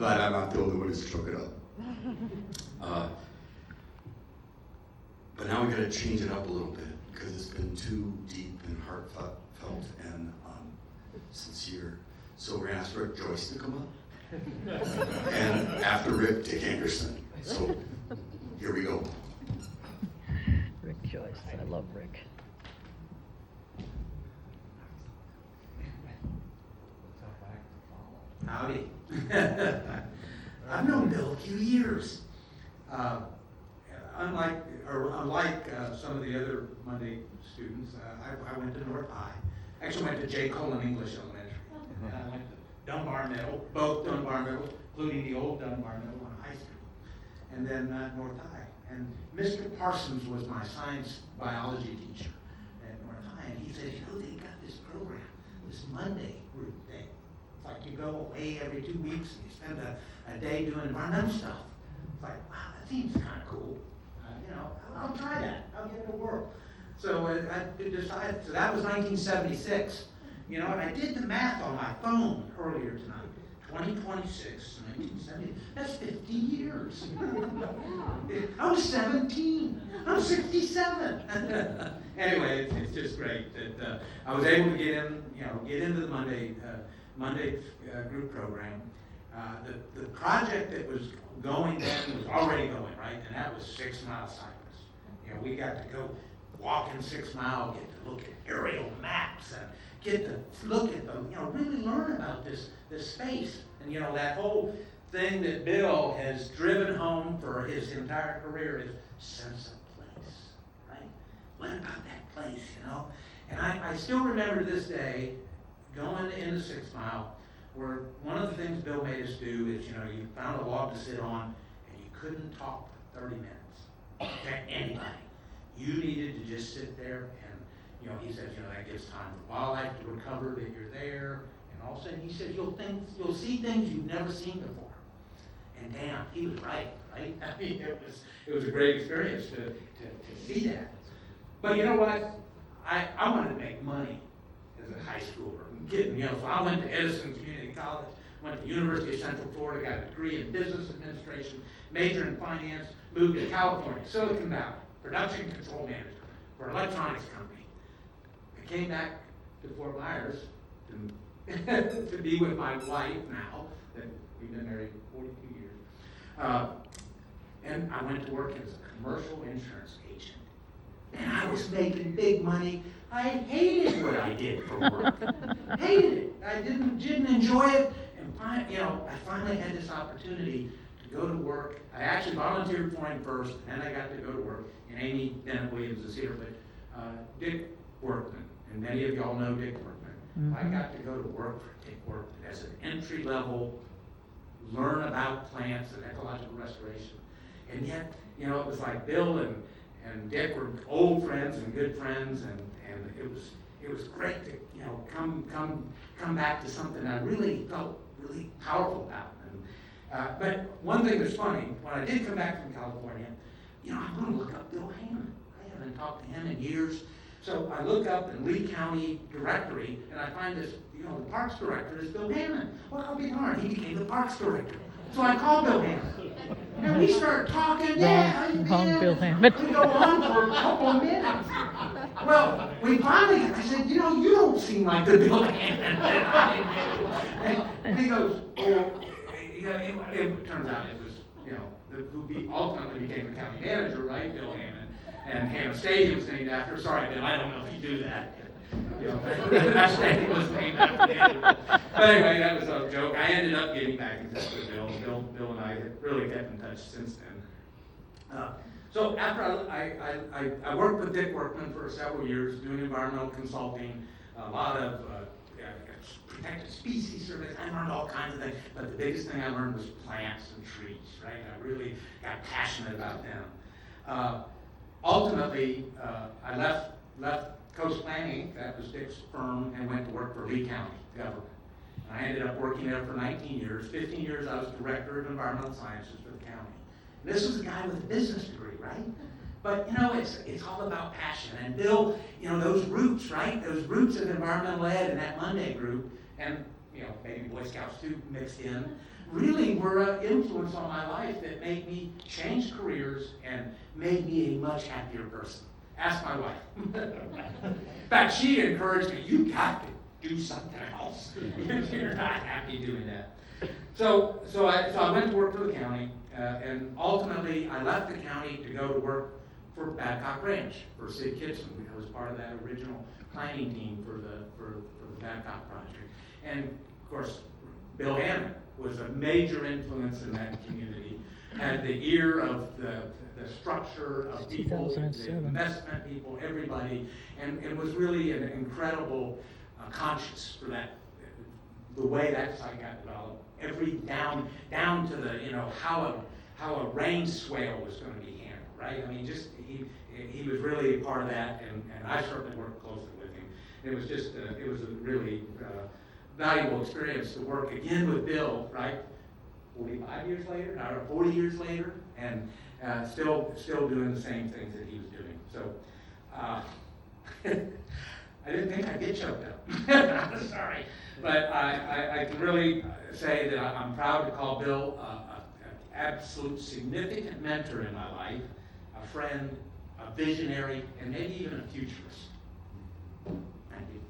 glad I'm not the only one who struck it up. But now we got to change it up a little bit because it's been too deep and heartfelt and sincere. So we're going to ask Rick Joyce to come up. And after Rick, Dick Andersen. So here we go. Rick Joyce. I love Rick. Howdy. I've known Bill a few years. Unlike some of the other Monday students, I went to North High. Actually went to J. Colon English Elementary. And I went to Dunbar Middle, both Dunbar Middle, including the old Dunbar Middle on High Street. And then North High. And Mr. Parsons was my science biology teacher at North High. And he said, they got this program, this Monday group thing. It's like you go away every 2 weeks and you spend a day doing environmental stuff. It's like, wow, that seems kind of cool. I'll try that. I'll get it to work. So I decided. So that was 1976. And I did the math on my phone earlier tonight. 2026, 1970. That's 50 years. I was 17. I'm 67. Anyway, it's just great that I was able to get into the Monday group program. The project that was going then was already going, right? And that was 6 Mile Cypress. We got to go walk in 6 Mile, get to look at aerial maps and get to look at them, really learn about this space. And that whole thing that Bill has driven home for his entire career is sense of place, right? What about that place, And I still remember this day going into 6 Mile, where one of the things Bill made us do is, you found a log to sit on, and you couldn't talk for 30 minutes to anybody. You needed to just sit there, and, he says, that gives time for wildlife to recover that you're there, and all of a sudden, he says, you'll see things you've never seen before. And damn, he was right? I mean, it was a great experience to see that. But you know what? I wanted to make money as a high schooler. So I went to Andersen Community College, went to the University of Central Florida, got a degree in business administration, major in finance, moved to California, Silicon Valley, production control manager for an electronics company. I came back to Fort Myers to be with my wife now, that we've been married 42 years. And I went to work as a commercial insurance agent. And I was making big money. I hated what I did for work. Hated it. I didn't enjoy it. And I finally had this opportunity to go to work. I actually volunteered for him first, and then I got to go to work. And Amy Bennett Williams is here, but Dick Workman, and many of y'all know Dick Workman. Mm-hmm. I got to go to work for Dick Workman as an entry level, learn about plants and ecological restoration. And yet, it was like Bill and Dick were old friends and good friends, and it was great to come back to something I really felt really powerful about. And, but one thing that's funny, when I did come back from California, I want to look up Bill Hammond. I haven't talked to him in years, so I look up in Lee County directory, and I find this, the parks director is Bill Hammond. Well, I'll be darned, he became the parks director. So I called Bill Hammond. And we started talking, Bill Hammond. We go on for a couple of minutes. Well, I said, you don't seem like the Bill Hammond. And he goes, it turns out it was, who ultimately became the county manager, right, Bill Hammond. And Hammond Stadium was named after. Sorry, Bill, I don't know if you do that. That stadium was named after him. But anyway, that was a joke. I ended up getting back in touch with Bill. Bill and I have really kept in touch since then. So after I worked with Dick Workman for several years, doing environmental consulting, a lot of protected species surveys. I learned all kinds of things, but the biggest thing I learned was plants and trees, right? I really got passionate about them. Ultimately, I left Coast Planning, that was Dick's firm, and went to work for Lee County government. And I ended up working there for 19 years. 15 years I was director of environmental sciences for the county. And this was a guy with a business degree, right? But it's all about passion. And Bill, those roots, right? Those roots of environmental ed and that Monday group, and maybe Boy Scouts too mixed in, really were an influence on my life that made me change careers and made me a much happier person. Ask my wife. In fact, she encouraged me, you got to do something else. You're not happy doing that. So I went to work for the county, and ultimately I left the county to go to work for Babcock Ranch, for Sid Kitson. I was part of that original planning team for the Babcock project. And of course, Bill Hammond was a major influence in that community, had the ear of the structure of people, the 2007. investment people, everybody, and was really an incredible conscience for that, the way that site got developed. Every down to the, how a rain swale was going to be handled, right? I mean, just he was really a part of that, and I certainly worked closely with him. It was just it was a really valuable experience to work again with Bill, right? 45 years later, or 40 years later, and still doing the same things that he was doing. So I didn't think I'd get choked up. I'm sorry, but I can really say that I'm proud to call Bill an absolute significant mentor in my life, a friend, a visionary, and maybe even a futurist. Thank you.